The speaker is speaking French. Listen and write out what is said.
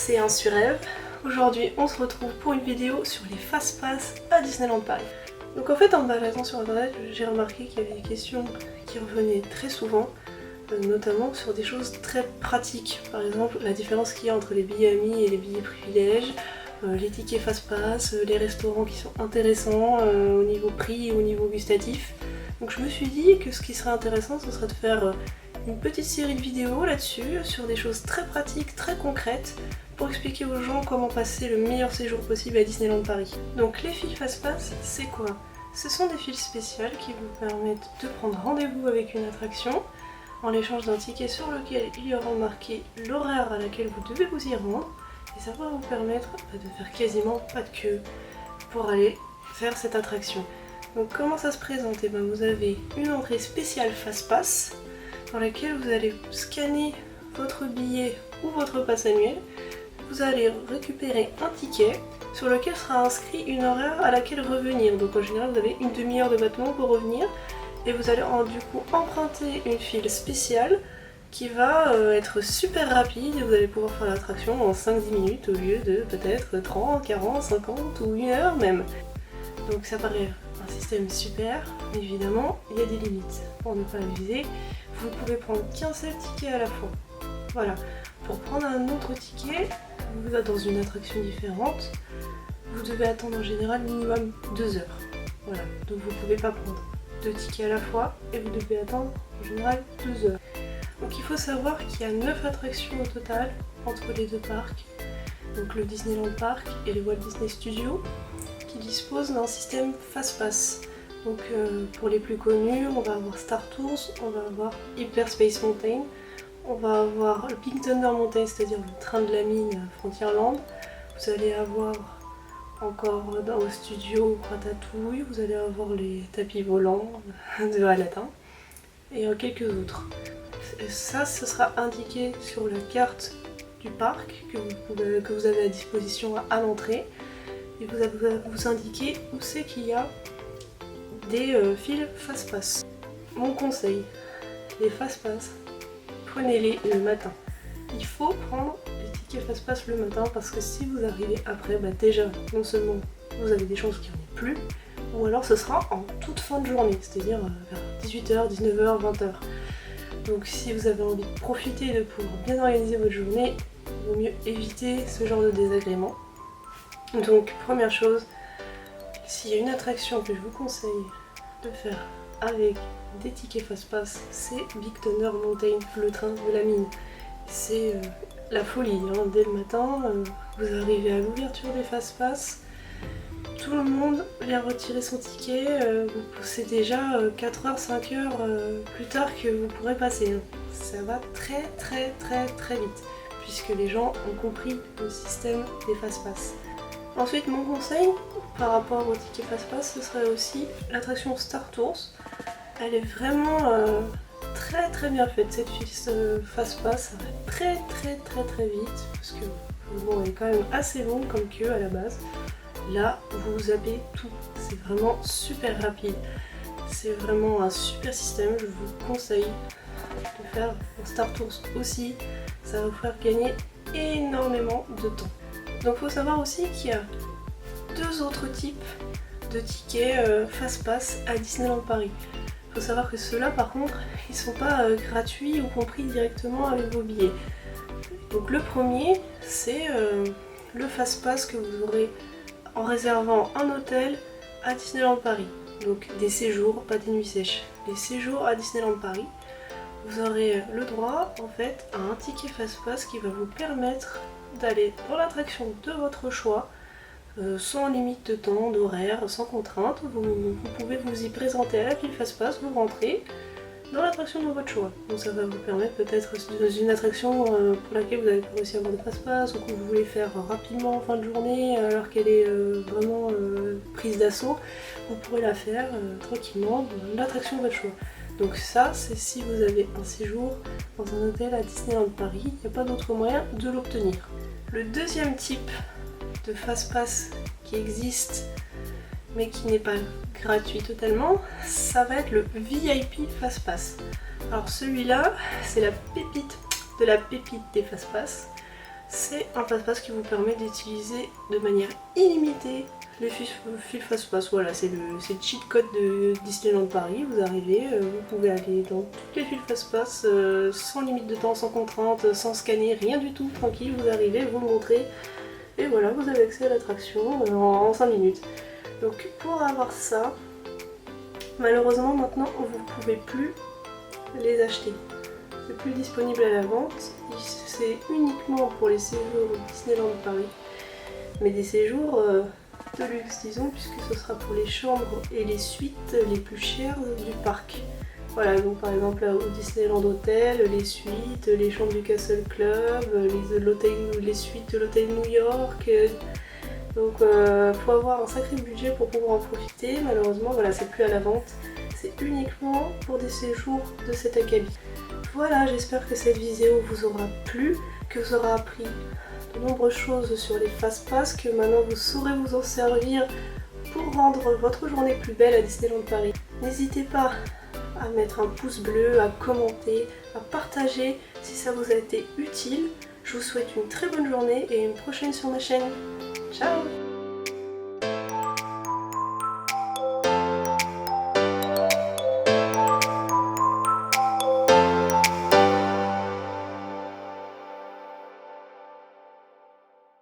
c'est un Surrêve. Aujourd'hui on se retrouve pour une vidéo sur les fast-pass à Disneyland Paris. Donc en fait en me baladant sur internet j'ai remarqué qu'il y avait des questions qui revenaient très souvent, notamment sur des choses très pratiques. Par exemple la différence qu'il y a entre les billets amis et les billets privilèges, les tickets fast-pass, les restaurants qui sont intéressants au niveau prix et au niveau gustatif. Donc je me suis dit que ce qui serait intéressant ce serait de faire une petite série de vidéos là-dessus, sur des choses très pratiques, très concrètes, pour expliquer aux gens comment passer le meilleur séjour possible à Disneyland Paris. Donc les files fast-pass, c'est quoi? Ce sont des files spéciales qui vous permettent de prendre rendez-vous avec une attraction en l'échange d'un ticket sur lequel il y aura marqué l'horaire à laquelle vous devez vous y rendre, et ça va vous permettre de faire quasiment pas de queue pour aller faire cette attraction. Donc comment ça se présente? Et vous avez une entrée spéciale fast-pass dans laquelle vous allez scanner votre billet ou votre pass annuel. Vous allez récupérer un ticket sur lequel sera inscrit une horaire à laquelle revenir. Donc en général vous avez une demi-heure de battement pour revenir et vous allez du coup emprunter une file spéciale qui va être super rapide et vous allez pouvoir faire l'attraction en 5-10 minutes au lieu de peut-être 30, 40, 50 ou 1 heure même. Donc ça paraît un système super, mais évidemment il y a des limites. Pour ne pas abuser, vous pouvez prendre qu'un seul ticket à la fois. Voilà. Pour prendre un autre ticket, vous êtes dans une attraction différente, vous devez attendre en général minimum 2 heures. Voilà. Donc vous ne pouvez pas prendre 2 tickets à la fois et vous devez attendre en général 2 heures. Donc il faut savoir qu'il y a 9 attractions au total entre les deux parcs, donc le Disneyland Park et le Walt Disney Studios, qui disposent d'un système fast-pass. Donc pour les plus connus, on va avoir Star Tours, on va avoir Hyperspace Mountain, on va avoir le Big Thunder Mountain, c'est-à-dire le train de la mine Frontierland. Vous allez avoir encore dans le studio Ratatouille, vous allez avoir les tapis volants de Aladdin et quelques autres. Et ça, ce sera indiqué sur la carte du parc que vous avez à disposition à l'entrée. Et vous allez vous indiquer où c'est qu'il y a des files fast-pass. Mon conseil, les fast-pass, prenez-les le matin. Il faut prendre les tickets fast-pass le matin parce que si vous arrivez après, déjà, non seulement vous avez des chances qu'il n'y en ait plus, ou alors ce sera en toute fin de journée, c'est-à-dire vers 18h, 19h, 20h. Donc si vous avez envie de profiter de pouvoir bien organiser votre journée, il vaut mieux éviter ce genre de désagrément. Donc première chose, s'il y a une attraction que je vous conseille de faire avec des tickets fast-pass, c'est Big Thunder Mountain, le train de la mine. C'est la folie, dès le matin, vous arrivez à l'ouverture des fast-pass, tout le monde vient retirer son ticket, c'est déjà 4h, 5h plus tard que vous pourrez passer. Ça va très vite, puisque les gens ont compris le système des fast-pass. Ensuite, mon conseil par rapport au ticket fast-pass, ce serait aussi l'attraction Star Tours. Elle est vraiment très bien faite, cette file fast-pass. Ça va très vite, parce que elle est quand même assez longue comme queue à la base. Là, vous zappez tout, c'est vraiment super rapide. C'est vraiment un super système, je vous conseille de faire pour Star Tours aussi. Ça va vous faire gagner énormément de temps. Donc il faut savoir aussi qu'il y a 2 autres types de tickets fast-pass à Disneyland Paris. Il faut savoir que ceux-là par contre, ils ne sont pas gratuits ou compris directement avec vos billets. Donc le premier, c'est le fast-pass que vous aurez en réservant un hôtel à Disneyland Paris. Donc des séjours, pas des nuits sèches. Les séjours à Disneyland Paris, vous aurez le droit en fait à un ticket fast-pass qui va vous permettre d'aller dans l'attraction de votre choix, sans limite de temps, d'horaire, sans contrainte. Vous pouvez vous y présenter à la file fast-pass, vous rentrez dans l'attraction de votre choix. Donc ça va vous permettre peut-être dans une attraction pour laquelle vous n'avez pas réussi à avoir de fast-pass ou que vous voulez faire rapidement en fin de journée alors qu'elle est vraiment prise d'assaut, vous pourrez la faire tranquillement dans l'attraction de votre choix. Donc ça, c'est si vous avez un séjour dans un hôtel à Disneyland Paris, il n'y a pas d'autre moyen de l'obtenir. Le deuxième type de fast-pass qui existe, mais qui n'est pas gratuit totalement, ça va être le VIP fast-pass. Alors celui-là, c'est la pépite de la pépite des fast-pass. C'est un passe-passe qui vous permet d'utiliser de manière illimitée les fils fast-pass. Voilà, c'est le cheat code de Disneyland Paris. Vous arrivez, vous pouvez aller dans toutes les fils fast-pass sans limite de temps, sans contrainte, sans scanner, rien du tout, tranquille. Vous arrivez, vous le montrez et voilà, vous avez accès à l'attraction en 5 minutes. Donc pour avoir ça, malheureusement maintenant vous ne pouvez plus les acheter. C'est plus disponible à la vente, c'est uniquement pour les séjours Disneyland Paris, mais des séjours de luxe disons, puisque ce sera pour les chambres et les suites les plus chères du parc. Voilà, donc par exemple au Disneyland Hotel, les suites, les chambres du Castle Club, les suites de l'hôtel New York. Donc faut avoir un sacré budget pour pouvoir en profiter. Malheureusement, voilà, c'est plus à la vente. C'est uniquement pour des séjours de cet acabit. Voilà, j'espère que cette vidéo vous aura plu, que vous aurez appris de nombreuses choses sur les fast-pass, que maintenant vous saurez vous en servir pour rendre votre journée plus belle à Disneyland Paris. N'hésitez pas à mettre un pouce bleu, à commenter, à partager si ça vous a été utile. Je vous souhaite une très bonne journée et une prochaine sur ma chaîne. Ciao!